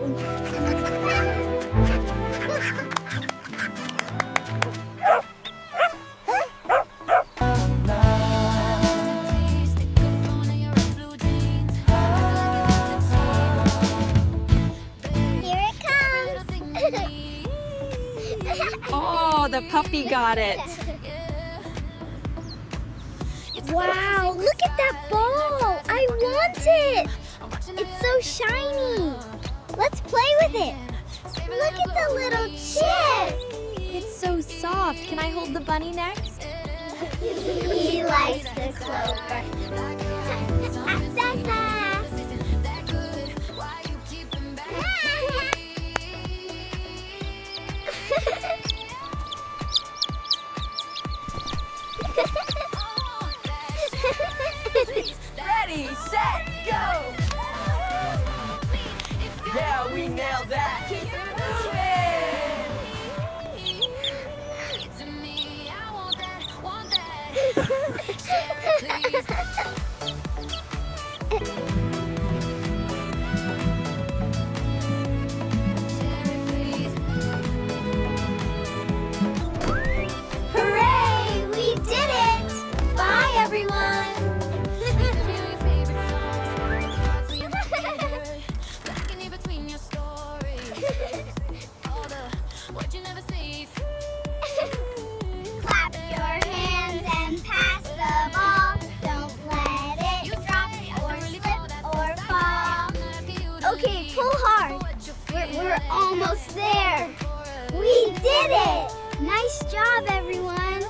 Oh, the puppy got it. Wow, look at that ball! I want it! It's so shiny! Let's play with it! Look at the little chip! It's so soft. Can I hold the bunny next? He likes the clover. Ready, set, go! Yeah, we nailed that! Keep it Hooray! We did it! Bye, everyone! Clap your hands and pass the ball. Don't let it drop or slip or fall. Okay, pull hard. We're almost there. We did it! Nice job, everyone.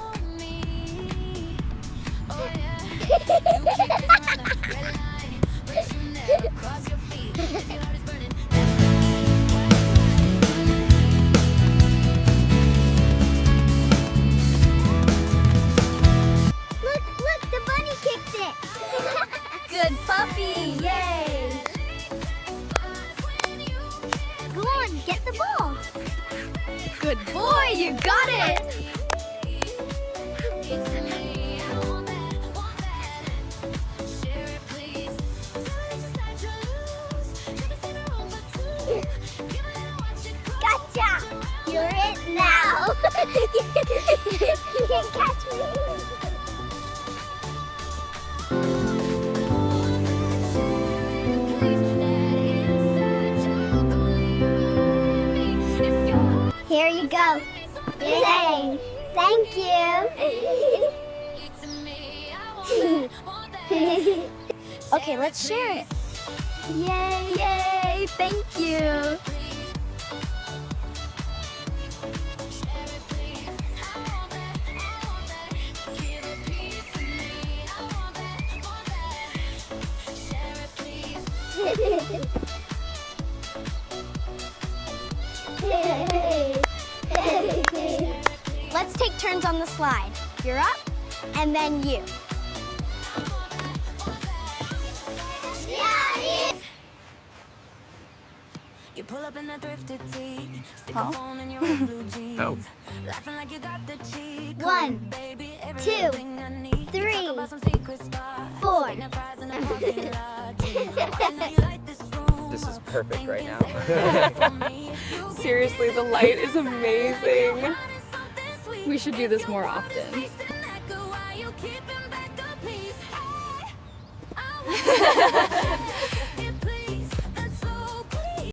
Look, the bunny kicked it. Good puppy. Yay. Go on, get the ball. Good boy. You got it. Gotcha! You're it now. You can't catch me. Here you go. Yay! Thank you. Okay, let's share it. Yay, yay. Thank you. Let's take turns on the slide. You're up, and then you. You pull up in a thrifted tee, stick a phone in your old blue jeans. Oh. Laughing like you got the cheek. 1, Baby, 2, everything I need. 3, Talk about some secret spot. 4. Eating fries in a parking lot. I know you like this room. This is perfect right now. Seriously, the light is amazing. We should do this more often.